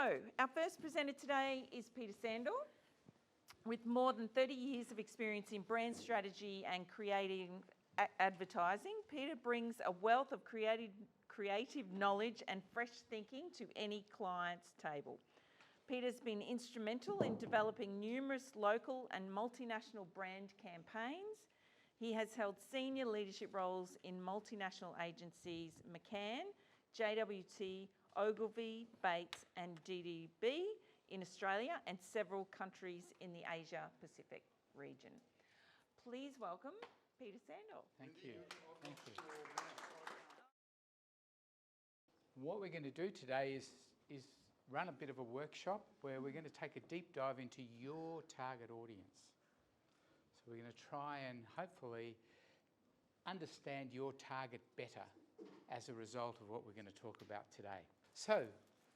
So, our first presenter today is Peter Sandor. With more than 30 years of experience in brand strategy and creating advertising, Peter brings a wealth of creative knowledge and fresh thinking to any client's table. Peter's been instrumental in developing numerous local and multinational brand campaigns. He has held senior leadership roles in multinational agencies McCann, JWT, Ogilvy, Bates and DDB in Australia and several countries in the Asia-Pacific region. Please welcome Peter Sandor. Thank you. Thank you. What we're going to do today is run a bit of a workshop where we're going to take a deep dive into your target audience. So we're going to try and hopefully understand your target better as a result of what we're going to talk about today. So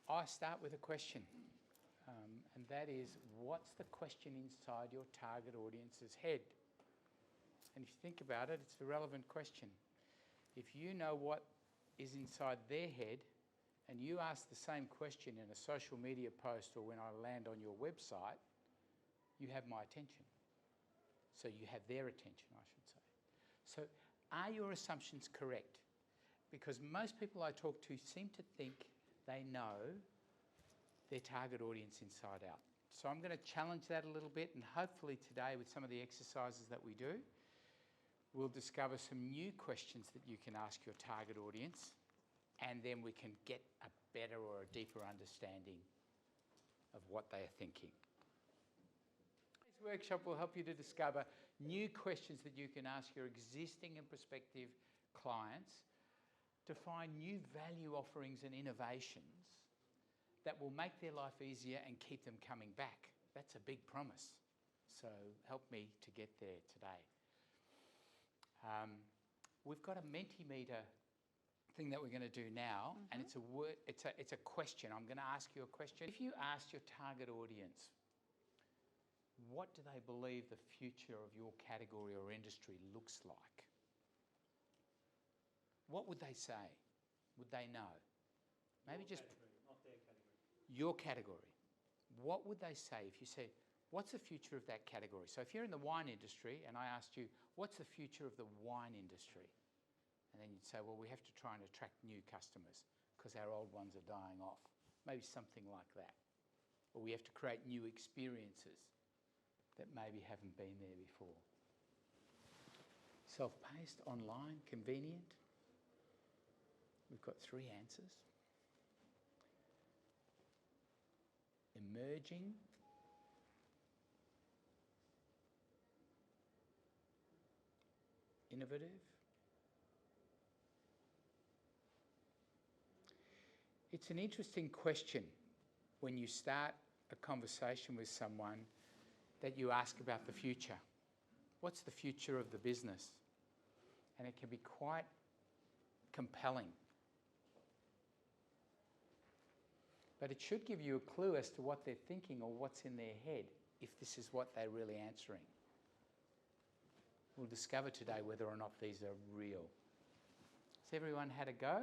I start with a question, and that is, what's the question inside your target audience's head? And if you think about it, it's a relevant question. If you know what is inside their head, and you ask the same question in a social media post or when I land on your website, you have my attention. So you have their attention, I should say. So are your assumptions correct? Because most people I talk to seem to think they know their target audience inside out. So I'm going to challenge that a little bit, and hopefully today with some of the exercises that we do, we'll discover some new questions that you can ask your target audience, and then we can get a better or a deeper understanding of what they are thinking. This workshop will help you to discover new questions that you can ask your existing and prospective clients to find new value offerings and innovations that will make their life easier and keep them coming back. That's a big promise. So help me to get there today. We've got a Mentimeter thing that we're going to do now, and it's a question. I'm going to ask you a question. If you asked your target audience, what do they believe the future of your category or industry looks like? What would they say? Would they know? Maybe your just category, not their category. Your category. What would they say if you said, what's the future of that category? So if you're in the wine industry and I asked you, what's the future of the wine industry? And then you'd say, well, we have to try and attract new customers because our old ones are dying off. Maybe something like that. Or we have to create new experiences that maybe haven't been there before. Self-paced, online, convenient. We've got 3 answers. Emerging. Innovative. It's an interesting question when you start a conversation with someone that you ask about the future. What's the future of the business? And it can be quite compelling. But it should give you a clue as to what they're thinking or what's in their head, if this is what they're really answering. We'll discover today whether or not these are real. Has everyone had a go?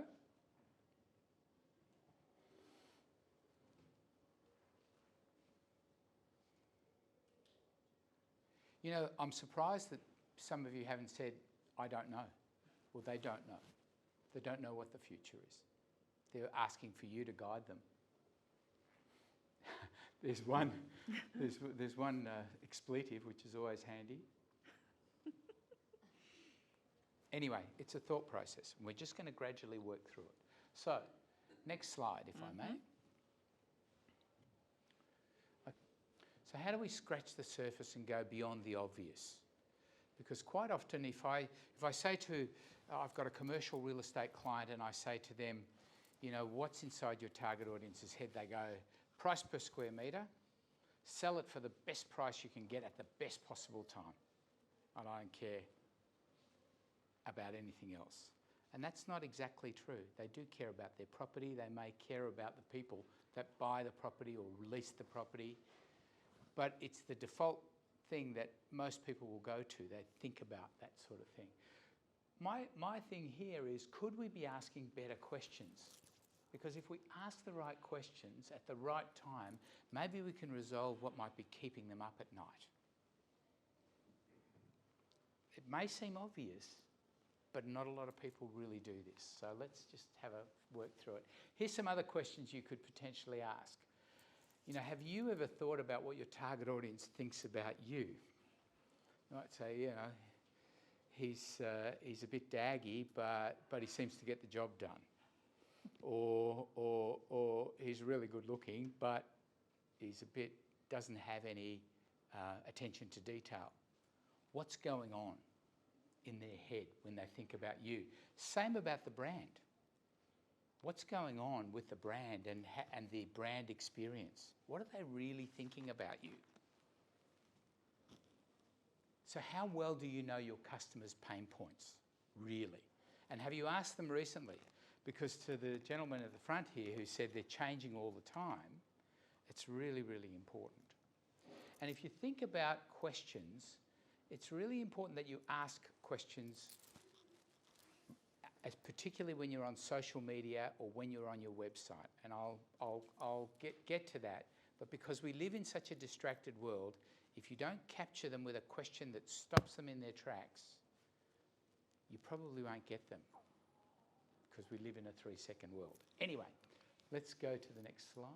You know, I'm surprised that some of you haven't said, I don't know. Well, they don't know. They don't know what the future is. They're asking for you to guide them. There's one expletive, which is always handy. Anyway, it's a thought process, and we're just going to gradually work through it. So, next slide, if I may. So how do we scratch the surface and go beyond the obvious? Because quite often if I say to, I've got a commercial real estate client and I say to them, you know, what's inside your target audience's head? They go, price per square metre, sell it for the best price you can get at the best possible time. And I don't care about anything else. And that's not exactly true. They do care about their property. They may care about the people that buy the property or lease the property. But it's the default thing that most people will go to. They think about that sort of thing. My thing here is, could we be asking better questions? Because if we ask the right questions at the right time, maybe we can resolve what might be keeping them up at night. It may seem obvious, but not a lot of people really do this. So let's just have a work through it. Here's some other questions you could potentially ask. You know, have you ever thought about what your target audience thinks about you? You might say, you know, he's a bit daggy, but he seems to get the job done. Or he's really good looking, but doesn't have any attention to detail. What's going on in their head when they think about you? Same about the brand. What's going on with the brand and the brand experience? What are they really thinking about you? So how well do you know your customers' pain points, really? And have you asked them recently? Because to the gentleman at the front here who said they're changing all the time, it's really, really important. And if you think about questions, it's really important that you ask questions, particularly when you're on social media or when you're on your website. And I'll get to that. But because we live in such a distracted world, if you don't capture them with a question that stops them in their tracks, you probably won't get them, because we live in a 3-second world. Anyway, let's go to the next slide.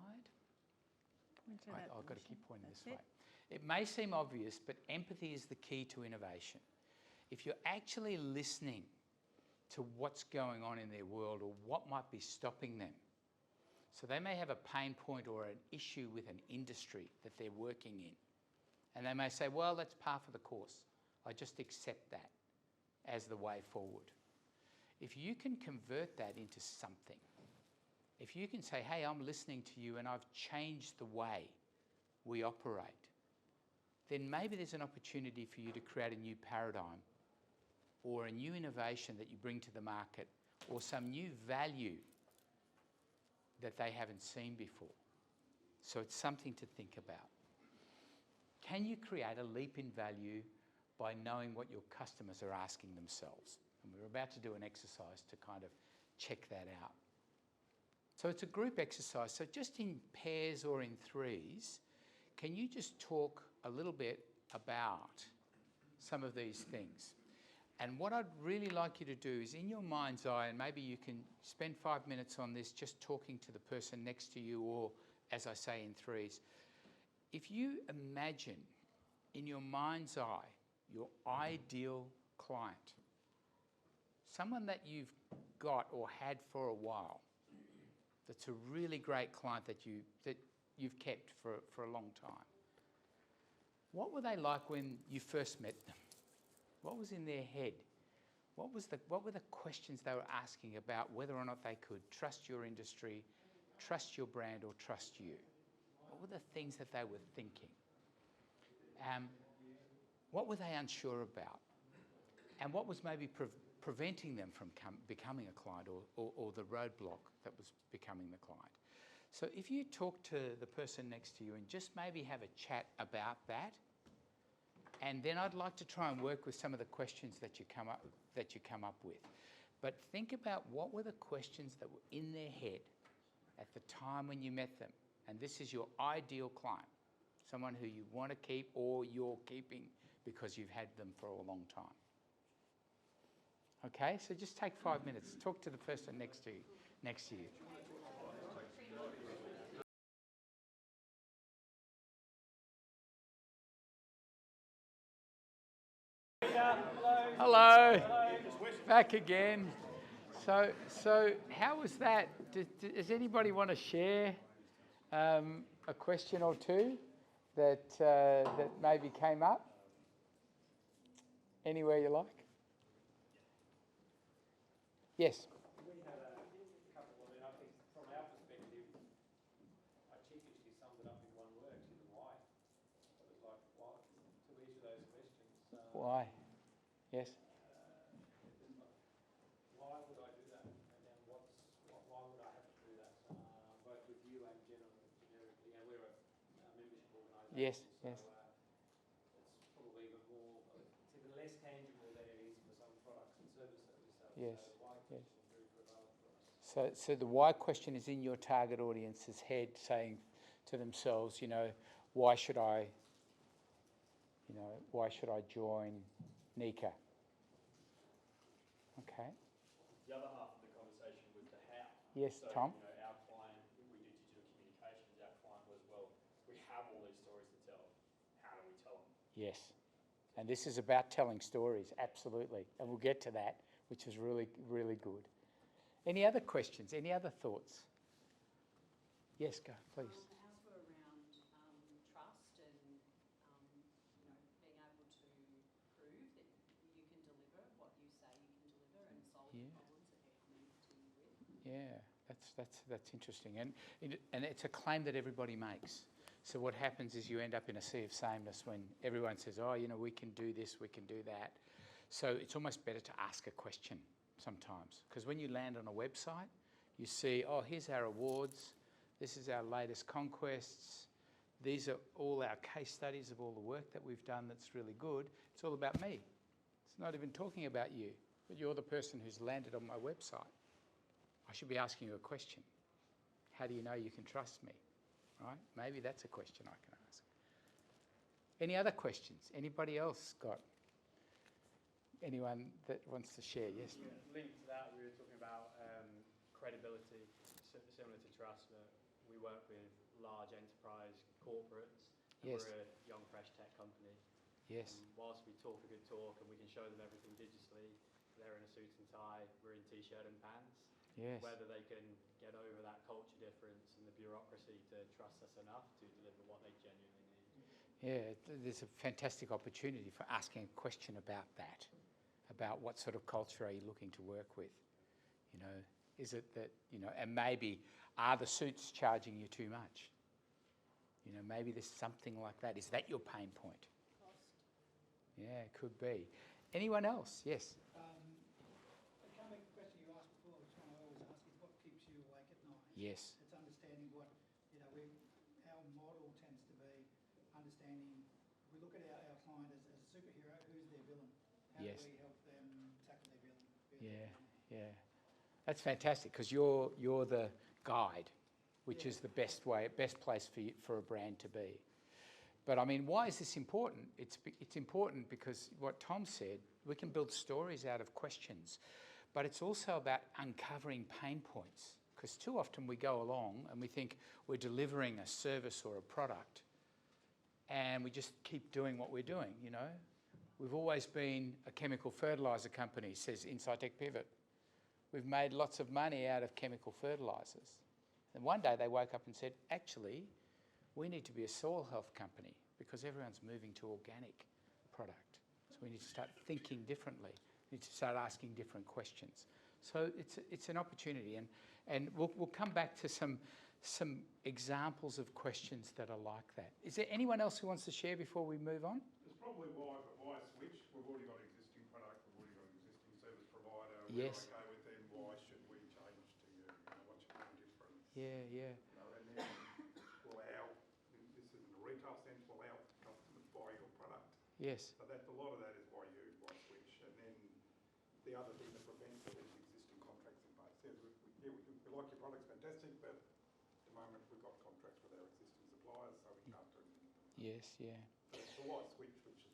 I've got to keep pointing this way. It may seem obvious, but empathy is the key to innovation. If you're actually listening to what's going on in their world or what might be stopping them, so they may have a pain point or an issue with an industry that they're working in, and they may say, well, that's par for the course. I just accept that as the way forward. If you can convert that into something, if you can say, hey, I'm listening to you and I've changed the way we operate, then maybe there's an opportunity for you to create a new paradigm or a new innovation that you bring to the market or some new value that they haven't seen before. So it's something to think about. Can you create a leap in value by knowing what your customers are asking themselves? And we're about to do an exercise to kind of check that out. So it's a group exercise. So just in pairs or in threes, can you just talk a little bit about some of these things? And what I'd really like you to do is in your mind's eye, and maybe you can spend 5 minutes on this just talking to the person next to you, or as I say in threes, if you imagine in your mind's eye your ideal client, someone that you've got or had for a while, that's a really great client that you've kept for a long time. What were they like when you first met them? What was in their head? What were the questions they were asking about whether or not they could trust your industry, trust your brand, or trust you? What were the things that they were thinking? What were they unsure about? And what was maybe preventing them from becoming a client, or the roadblock that was becoming the client? So if you talk to the person next to you and just maybe have a chat about that, and then I'd like to try and work with some of the questions that you come up with. But think about what were the questions that were in their head at the time when you met them. And this is your ideal client, someone who you want to keep or you're keeping because you've had them for a long time. Okay, so just take 5 minutes. Talk to the person next to you. Hello. Back again. So how was that? Does anybody want to share a question or two that maybe came up? Anywhere you like? Yes. We had a couple of, I think from our perspective, I cheekishly summed it up in one word, why. It was like, why, to each of those questions. Why? Yes. Why would I do that? And then why would I have to do that? Both with you and generically. And we're a membership organisation. Yes, so, yes. It's probably even more, it's even less tangible than it is for some products and services that we sell. Yes, So why yes. is very prevalent for us? So So the why question is in your target audience's head, saying to themselves, why should I join Nika? Okay. The other half of the conversation was the how. Yes, So, Tom. Our client, we do digital communications, our client was, well, we have all these stories to tell. How do we tell them? Yes. And this is about telling stories, absolutely. And we'll get to that, which is really, really good. Any other questions? Any other thoughts? Yes, go, please. Ours were around trust and being able to prove that you can deliver what you say you can deliver and solve the problems that they're coming to you with. Yeah, that's interesting. And it's a claim that everybody makes. So what happens is you end up in a sea of sameness when everyone says, oh, we can do this, we can do that. So it's almost better to ask a question sometimes. Because when you land on a website, you see, oh, here's our awards. This is our latest conquests. These are all our case studies of all the work that we've done that's really good. It's all about me. It's not even talking about you, but you're the person who's landed on my website. I should be asking you a question. How do you know you can trust me? Right? Maybe that's a question I can ask. Any other questions? Anybody else got? Anyone that wants to share? Yes. Yeah, linked to that, we were talking about credibility, similar to trust. We work with large enterprise corporates. Yes. We're a young, fresh tech company. Yes. Whilst we talk a good talk and we can show them everything digitally, they're in a suit and tie, we're in t-shirt and pants. Yes. Whether they can get over that culture difference and the bureaucracy to trust us enough to deliver what they genuinely need. Yeah, there's a fantastic opportunity for asking a question about that, about what sort of culture are you looking to work with? Is it that, and maybe are the suits charging you too much? Maybe there's something like that. Is that your pain point? Cost. Yeah, it could be. Anyone else? Yes. Coming back to the question you asked before, which one I always ask is what keeps you awake at night? Yes. It's understanding what, our model tends to be understanding, we look at our client as a superhero, who's their villain? How Yes. do we help them tackle their villain? Yeah. That's fantastic because you're the guide, which is the best place for a brand to be. But I mean, why is this important? It's important because what Tom said, we can build stories out of questions, but it's also about uncovering pain points. Because too often we go along and we think we're delivering a service or a product, and we just keep doing what we're doing. We've always been a chemical fertiliser company, says Insightec Pivot. We've made lots of money out of chemical fertilisers. And one day they woke up and said, actually, we need to be a soil health company because everyone's moving to organic product. So we need to start thinking differently. We need to start asking different questions. So it's an opportunity. And we'll come back to some examples of questions that are like that. Is there anyone else who wants to share before we move on? There's probably why switch. We've already got existing product, we've already got an existing service provider. Yes. We're okay with them. Why should we change to you? What's your main difference? Yeah. And then this isn't a retail sense, will our customers buy your product? Yes. So a lot of that is why switch. And then the other thing that prevents it is existing contracts in place. We like your product's fantastic, but at the moment we've got contracts with our existing suppliers, so we can't do anything. Yes, yeah. So it's the why switch, which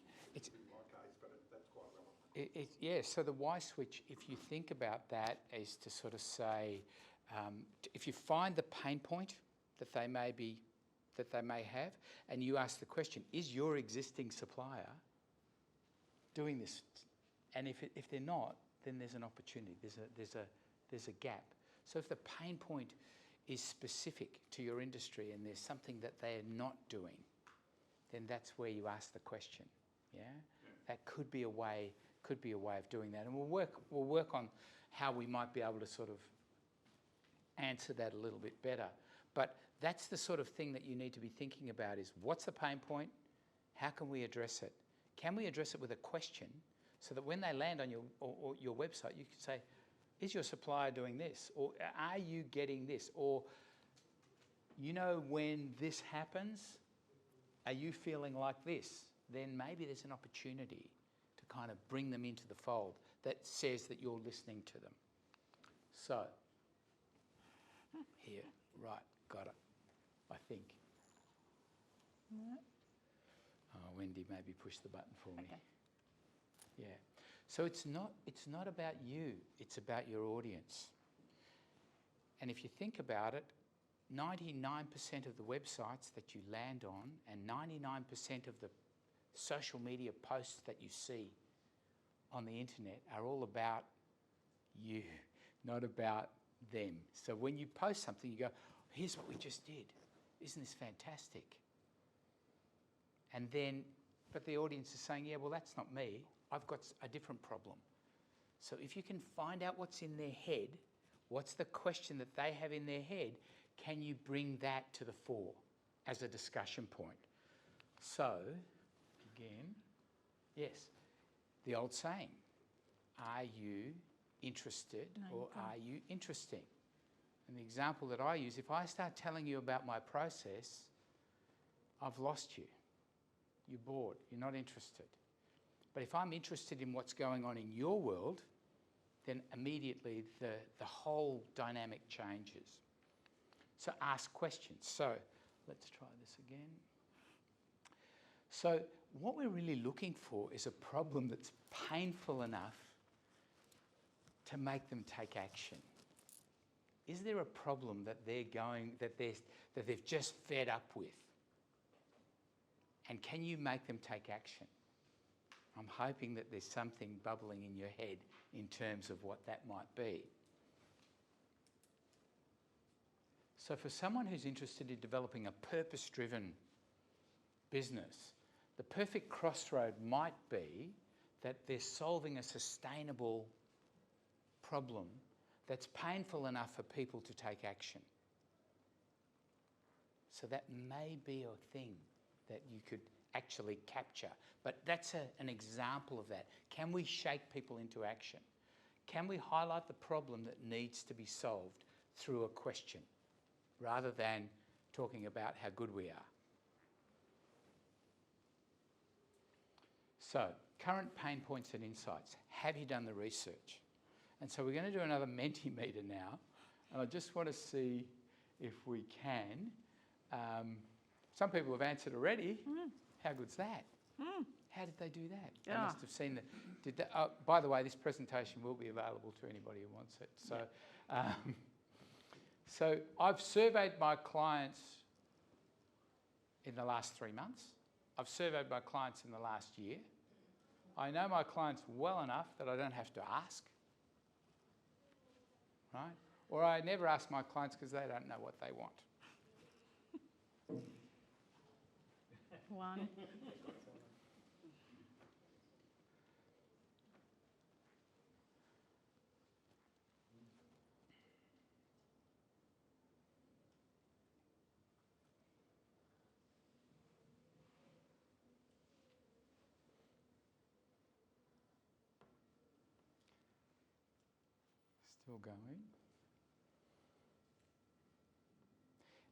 is in my case, but that's quite relevant. So the why switch, if you think about that, is to sort of say, if you find the pain point that they may have, and you ask the question, is your existing supplier doing this? And if they're not, then there's an opportunity. There's a gap. So if the pain point is specific to your industry and there's something that they're not doing, then that's where you ask the question. Yeah? That could be a way of doing that. And we'll work on how we might be able to sort of answer that a little bit better. But that's the sort of thing that you need to be thinking about is what's the pain point? How can we address it? Can we address it with a question so that when they land on your website, you can say, is your supplier doing this? Or are you getting this? Or, when this happens, are you feeling like this? Then maybe there's an opportunity to kind of bring them into the fold that says that you're listening to them. So, Here, right, got it, I think. No. Oh, Wendy, maybe push the button for me. Okay. Yeah. So it's not about you, it's about your audience. And if you think about it, 99% of the websites that you land on and 99% of the social media posts that you see on the internet are all about you, not about them. So when you post something, you go, here's what we just did. Isn't this fantastic? And then, but the audience is saying, yeah, well, that's not me. I've got a different problem. So if you can find out what's in their head, what's the question that they have in their head, can you bring that to the fore as a discussion point? So, again, yes, the old saying, are you interested or are you interesting? And the example that I use, if I start telling you about my process, I've lost you. You're bored, you're not interested. But if I'm interested in what's going on in your world, then immediately the whole dynamic changes. So ask questions. So let's try this again. So what we're really looking for is a problem that's painful enough to make them take action. Is there a problem that they've just fed up with? And can you make them take action? I'm hoping that there's something bubbling in your head in terms of what that might be. So for someone who's interested in developing a purpose-driven business, the perfect crossroad might be that they're solving a sustainable problem that's painful enough for people to take action. So that may be a thing that you could actually capture. But that's an example of that. Can we shake people into action? Can we highlight the problem that needs to be solved through a question rather than talking about how good we are? So, current pain points and insights. Have you done the research? And so we're going to do another Mentimeter now. And I just want to see if we can. Some people have answered already. How good's that? How did they do that? They must have seen that. By the way, this presentation will be available to anybody who wants it. So, so I've surveyed my clients in the last 3 months. I've surveyed my clients in the last year. I know my clients well enough that I don't have to ask, right? Or I never ask my clients because they don't know what they want. One. Still going.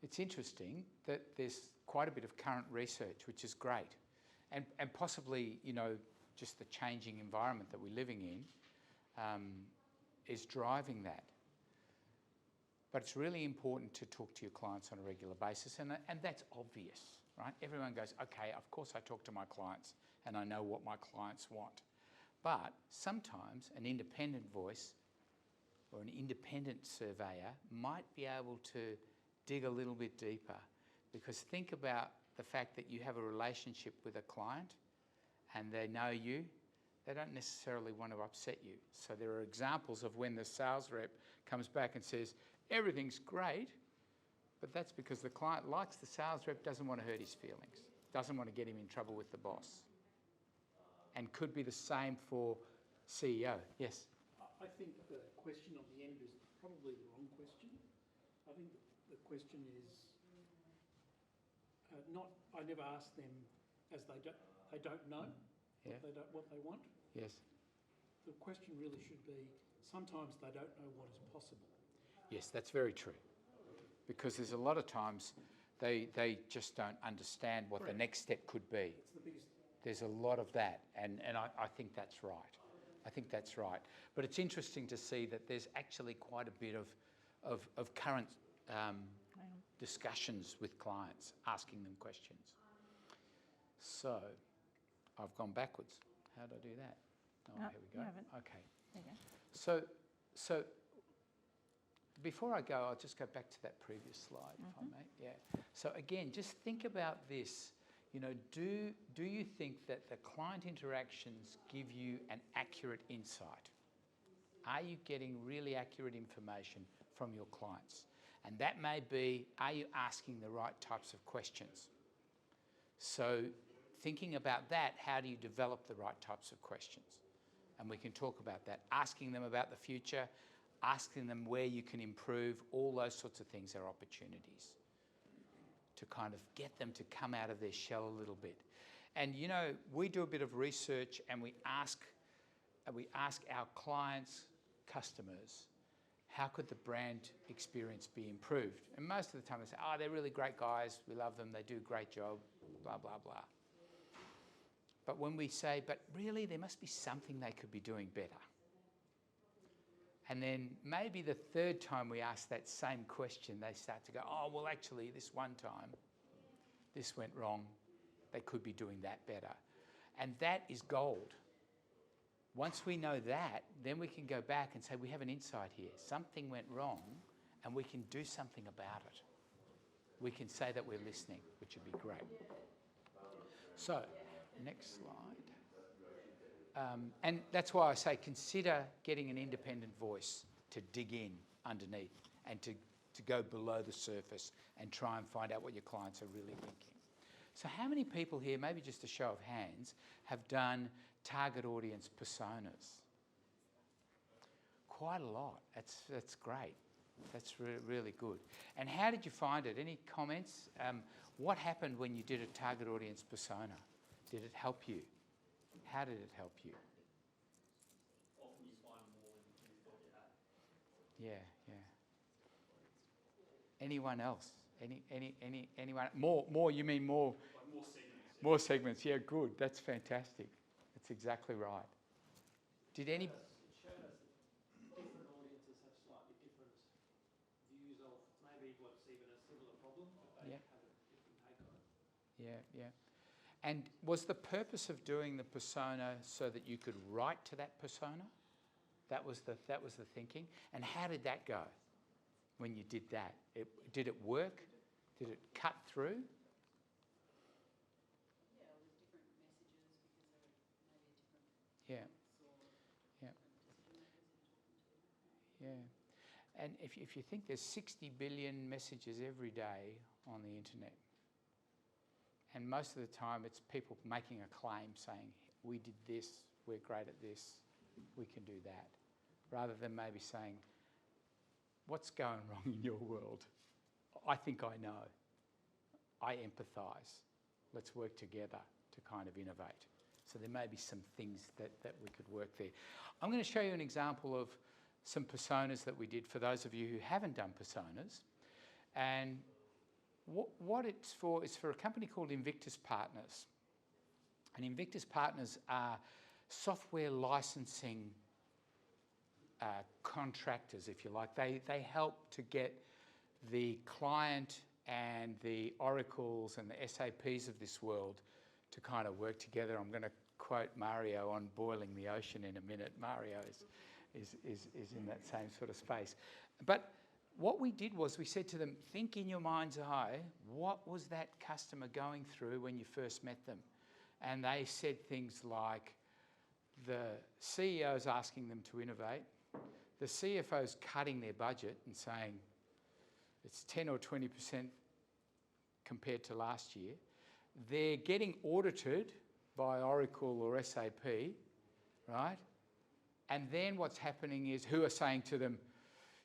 It's interesting that there's quite a bit of current research, which is great. And possibly, you know, just the changing environment that we're living in is driving that. But it's really important to talk to your clients on a regular basis, and that's obvious, right? Everyone goes, okay, of course I talk to my clients and I know what my clients want. But sometimes an independent voice or an independent surveyor might be able to dig a little bit deeper, because think about the fact that you have a relationship with a client and they know you, they don't necessarily want to upset you. So there are examples of when the sales rep comes back and says, everything's great, but that's because the client likes the sales rep, doesn't want to hurt his feelings, doesn't want to get him in trouble with the boss. And could be the same for CEO. Yes? I think the question on the end is probably the wrong question. I think the question is I never ask them as they don't know what they want. Yes. The question really should be, sometimes they don't know what is possible. Yes, that's very true. Because there's a lot of times they just don't understand what the next step could be. It's the biggest. There's a lot of that, and I think that's right. I think that's right. But it's interesting to see that there's actually quite a bit of current discussions with clients, asking them questions. So I've gone backwards. How do I do that? Oh, No, here we you go. haven't. Okay. There you go. So before I go, I'll just go back to that previous slide, if I may. Yeah. So again, just think about this. You know, do you think that the client interactions give you an accurate insight? Are you getting really accurate information from your clients? And that may be, are you asking the right types of questions? So thinking about that, how do you develop the right types of questions? And we can talk about that. Asking them about the future, asking them where you can improve, all those sorts of things are opportunities to kind of get them to come out of their shell a little bit. And you know, we do a bit of research and we ask our clients, customers, how could the brand experience be improved? And most of the time they say, oh, they're really great guys, we love them, they do a great job, blah, blah, blah. But when we say, but really there must be something they could be doing better. And then maybe the third time we ask that same question, they start to go, oh, well, actually, this one time, this went wrong. They could be doing that better. And that is gold. Once we know that, then we can go back and say, we have an insight here. Something went wrong, and we can do something about it. We can say that we're listening, which would be great. So, next slide. And that's why I say consider getting an independent voice to dig in underneath and to go below the surface and try and find out what your clients are really thinking. So how many people here, maybe just a show of hands, have done target audience personas? Quite a lot. That's great. That's really good. And how did you find it? Any comments? What happened when you did a target audience persona? Did it help you? How did it help you? Often you find more than you thought you had. Yeah. Anyone else? Anyone? More? You mean more? Like more segments. More segments. Yeah, good. That's fantastic. That's exactly right. Did any? It showed us that different audiences have slightly different views of maybe what's even a similar problem, but they have a different take on it. Yeah. And was the purpose of doing the persona so that you could write to that persona? That was the thinking. And how did that go when you did that? Did it work? Did it cut through? Yeah, it was different messages because there were maybe a different Yeah. or Yeah. different decision makers you're talking to. Yeah. And if you think there's 60 billion messages every day on the internet, and most of the time it's people making a claim saying, we did this, we're great at this, we can do that, rather than maybe saying, what's going wrong in your world? I think I know. I empathise. Let's work together to kind of innovate. So there may be some things that we could work there. I'm going to show you an example of some personas that we did for those of you who haven't done personas. And what it's for is for a company called Invictus Partners. And Invictus Partners are software licensing contractors, if you like. They help to get the client and the Oracles and the SAPs of this world to kind of work together. I'm going to quote Mario on Boiling the Ocean in a minute. Mario is in that same sort of space. But what we did was we said to them, think in your mind's eye, what was that customer going through when you first met them? And they said things like, the CEO's asking them to innovate, the CFO's cutting their budget and saying it's 10 or 20% compared to last year. They're getting audited by Oracle or SAP, right? And then what's happening is who are saying to them,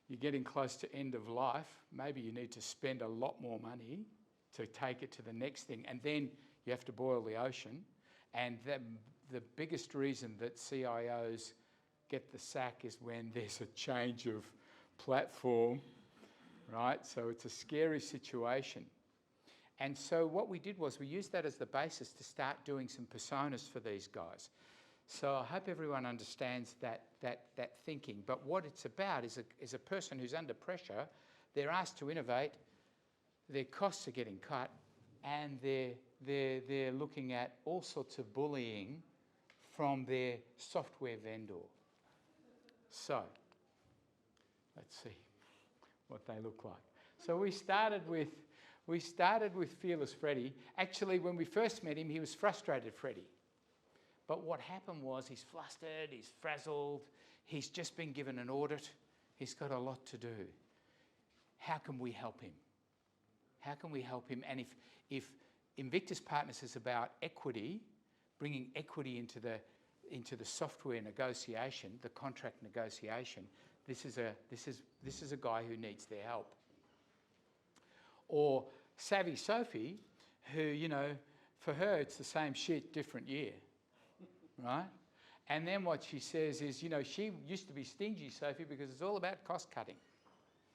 you're getting close to end of life, maybe you need to spend a lot more money to take it to the next thing, and then you have to boil the ocean. And the biggest reason that CIOs get the sack is when there's a change of platform, right? So it's a scary situation. And so what we did was we used that as the basis to start doing some personas for these guys. So I hope everyone understands that thinking. But what it's about is a person who's under pressure. they're asked to innovate, their costs are getting cut, and they're looking at all sorts of bullying from their software vendor. So, let's see what they look like. So we started with Fearless Freddy. Actually, when we first met him, he was frustrated Freddy. But what happened was he's flustered, he's frazzled, he's just been given an audit, he's got a lot to do. How can we help him? How can we help him? And if Invictus Partners is about equity, bringing equity into the software negotiation, the contract negotiation, this is a guy who needs their help. Or Savvy Sophie, who, you know, for her it's the same shit, different year, right? And then what she says is, you know, she used to be stingy, Sophie, because it's all about cost cutting.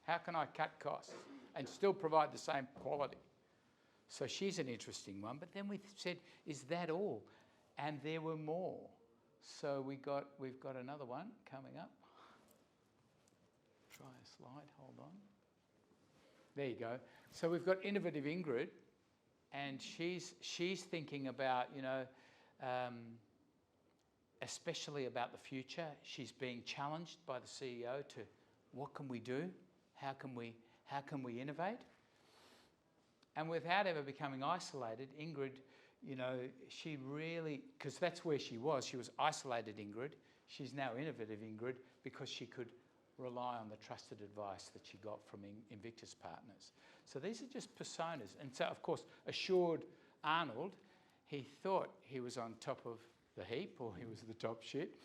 How can I cut costs and still provide the same quality? So she's an interesting one. But then we said, is that all? And there were more. So we've got another one coming up. Try a slide, hold on. There you go. So we've got Innovative Ingrid, and she's thinking about, you know, especially about the future. She's being challenged by the CEO to what can we do? How can we innovate? And without ever becoming isolated, Ingrid, you know, she really, because that's where she was isolated Ingrid. She's now innovative Ingrid because she could rely on the trusted advice that she got from Invictus Partners. So these are just personas. And so, of course, Assured Arnold, he thought he was on top of the heap, or he was the top shit,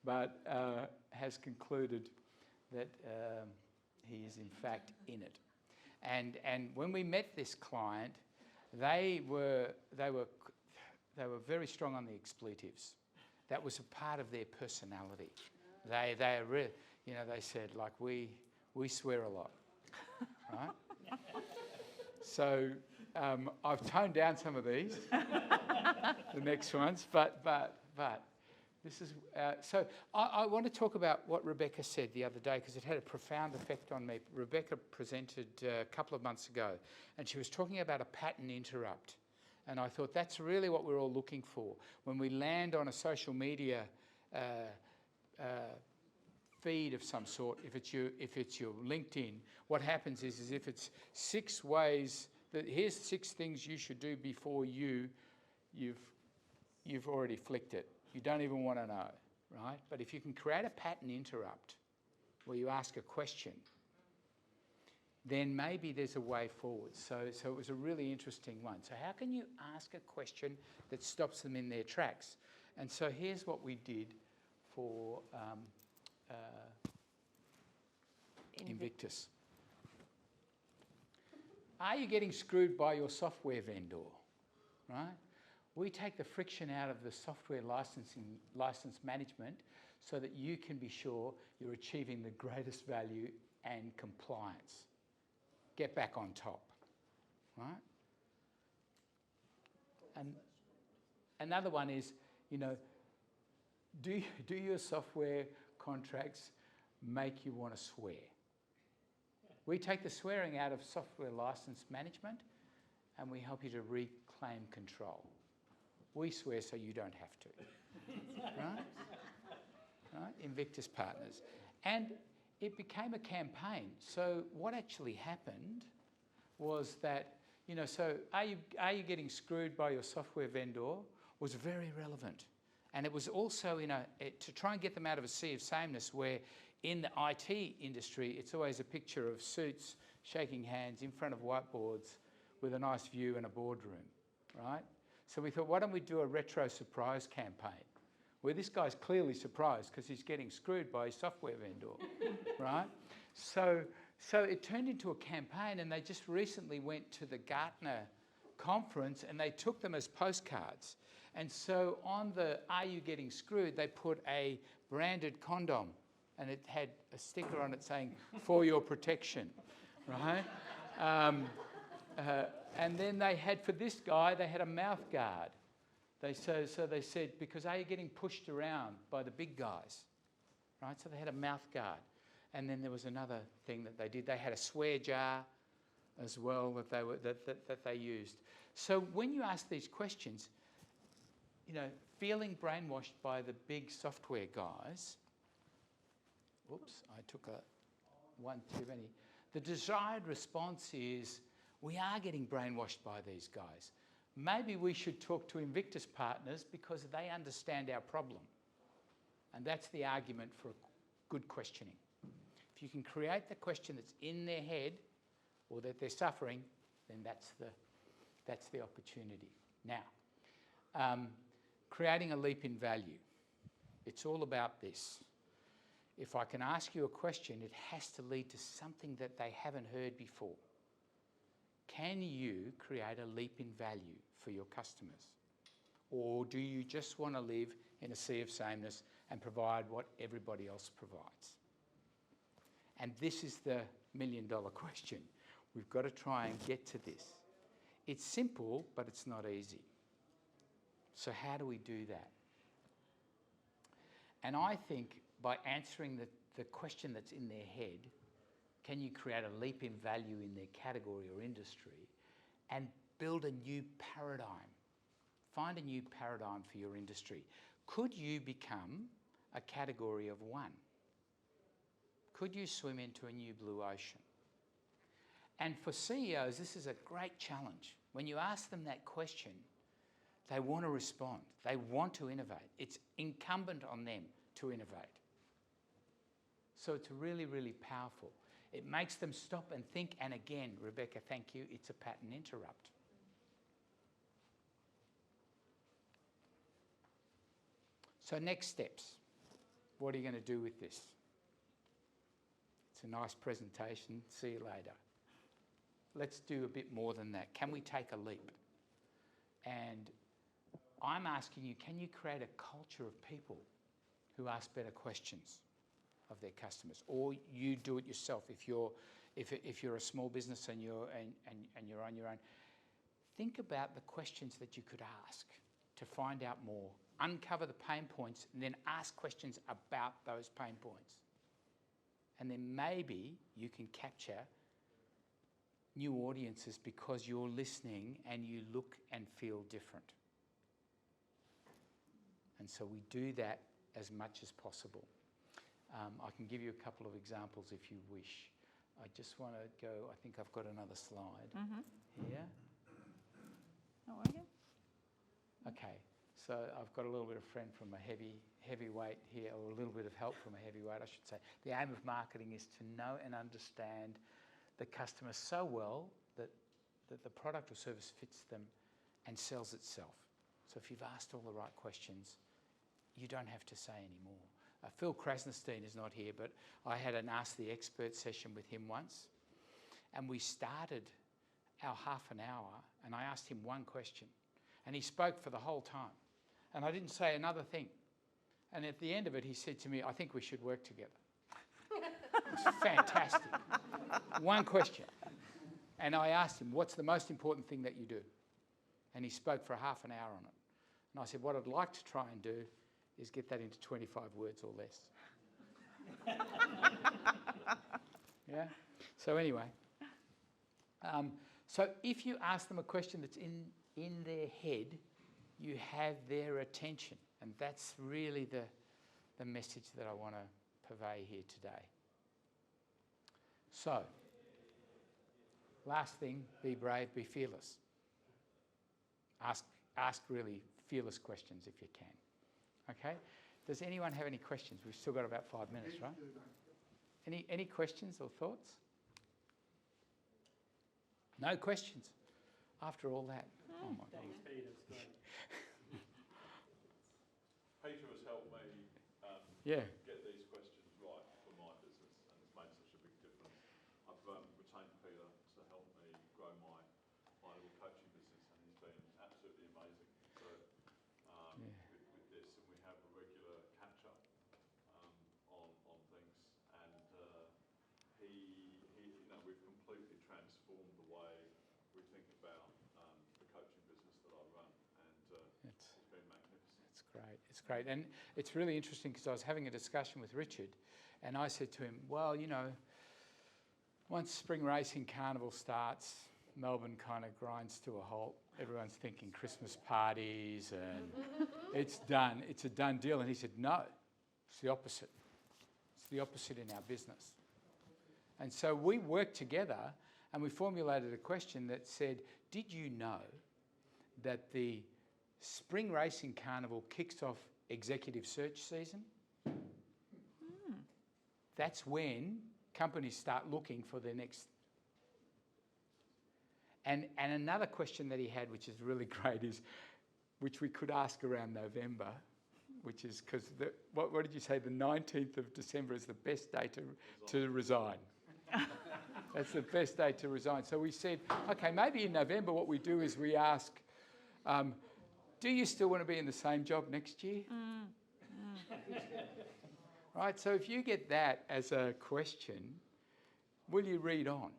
but has concluded that he is in fact in it. And when we met this client, they were very strong on the expletives. That was a part of their personality. They really, you know, they said, like, we swear a lot, right? So I've toned down some of these, the next ones, but this is, so I want to talk about what Rebecca said the other day, because it had a profound effect on me. Rebecca presented a couple of months ago, and she was talking about a pattern interrupt. And I thought that's really what we're all looking for. When we land on a social media feed of some sort, if it's your LinkedIn, what happens is if it's 6 ways, here's 6 things you should do before you've already flicked it. You don't even want to know, right? But if you can create a pattern interrupt where you ask a question, then maybe there's a way forward. So it was a really interesting one. So how can you ask a question that stops them in their tracks? And so here's what we did for Invictus. Are you getting screwed by your software vendor, right? We take the friction out of the software license management so that you can be sure you're achieving the greatest value and compliance. Get back on top, right? And another one is, you know, do your software contracts make you want to swear? We take the swearing out of software license management and we help you to reclaim control. We swear so you don't have to, right? Right? Invictus Partners. And it became a campaign. So what actually happened was that, you know, so are you getting screwed by your software vendor was very relevant. And it was also to try and get them out of a sea of sameness where in the IT industry, it's always a picture of suits shaking hands in front of whiteboards with a nice view in a boardroom, right? So we thought, why don't we do a retro surprise campaign where this guy's clearly surprised because he's getting screwed by his software vendor, right? So it turned into a campaign, and they just recently went to the Gartner conference and they took them as postcards. And so on the Are You Getting Screwed, they put a branded condom and it had a sticker on it saying, for your protection, right? And then they had, for this guy, they had a mouth guard. So they said, because are you getting pushed around by the big guys, right? So they had a mouth guard. And then there was another thing that they did. They had a swear jar as well that they used. So when you ask these questions, feeling brainwashed by the big software guys. Whoops, I took one too many. The desired response is, we are getting brainwashed by these guys. Maybe we should talk to Invictus partners because they understand our problem. And that's the argument for good questioning. If you can create the question that's in their head or that they're suffering, then that's the opportunity. Now, creating a leap in value. It's all about this. If I can ask you a question, it has to lead to something that they haven't heard before. Can you create a leap in value for your customers? Or do you just want to live in a sea of sameness and provide what everybody else provides? And this is the million-dollar question. We've got to try and get to this. It's simple, but it's not easy. So how do we do that? And I think by answering the question that's in their head, can you create a leap in value in their category or industry and build a new paradigm? Find a new paradigm for your industry. Could you become a category of one? Could you swim into a new blue ocean? And for CEOs, this is a great challenge. When you ask them that question, they want to respond. They want to innovate. It's incumbent on them to innovate. So it's really, really powerful. It makes them stop and think. And again, Rebecca, thank you, it's a pattern interrupt. So next steps. What are you going to do with this? It's a nice presentation. See you later. Let's do a bit more than that. Can we take a leap? And I'm asking you, can you create a culture of people who ask better questions of their customers? Or you do it yourself if you're a small business and you're on your own. Think about the questions that you could ask to find out more. Uncover the pain points and then ask questions about those pain points. And then maybe you can capture new audiences because you're listening and you look and feel different. And so we do that as much as possible. I can give you a couple of examples if you wish. I just want to go, I think I've got another slide here. How are you? Okay, so I've got a little bit of friend from a heavyweight here, or a little bit of help from a heavyweight, I should say. The aim of marketing is to know and understand the customer so well that the product or service fits them and sells itself. So if you've asked all the right questions, you don't have to say any more. Phil Krasnerstein is not here, but I had an Ask the Expert session with him once, and we started our half an hour, and I asked him one question, and he spoke for the whole time, and I didn't say another thing. And at the end of it, he said to me, "I think we should work together." It's fantastic. One question. And I asked him, "What's the most important thing that you do?" And he spoke for half an hour on it. And I said, "What I'd like to try and do is get that into 25 words or less." Yeah? So anyway. So if you ask them a question that's in their head, you have their attention. And that's really the message that I want to purvey here today. So, last thing, be brave, be fearless. Ask really fearless questions if you can. Okay? Does anyone have any questions? We've still got about 5 minutes, right? Any questions or thoughts? No questions after all that. Oh my God. Thanks, Peter. It's great. Peter has helped me Yeah. get these questions right for my business, and it's made such a big difference. I've retained Peter to help me grow my little coaching business, and he's been absolutely amazing. So with this, and we have a regular catch up on things, and we've completely transformed the way we think about the coaching business that I run, and it's been magnificent. That's great. It's great. And it's really interesting because I was having a discussion with Richard and I said to him, well, you know, once Spring Racing Carnival starts, Melbourne kind of grinds to a halt. Everyone's thinking Christmas parties and it's done. It's a done deal. And he said, no, it's the opposite. It's the opposite in our business. And so we worked together and we formulated a question that said, did you know that the Spring Racing Carnival kicks off executive search season? That's when companies start looking for their next. And another question that he had, which is really great, is which we could ask around November, which is because what did you say? The 19th of December is the best day to resign. That's the best day to resign. So we said, okay, maybe in November what we do is we ask, do you still want to be in the same job next year? Right, so if you get that as a question, will you read on?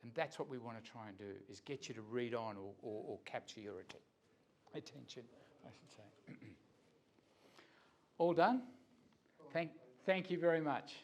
And that's what we want to try and do, is get you to read on or capture your attention, I should say. All done? Thank you very much.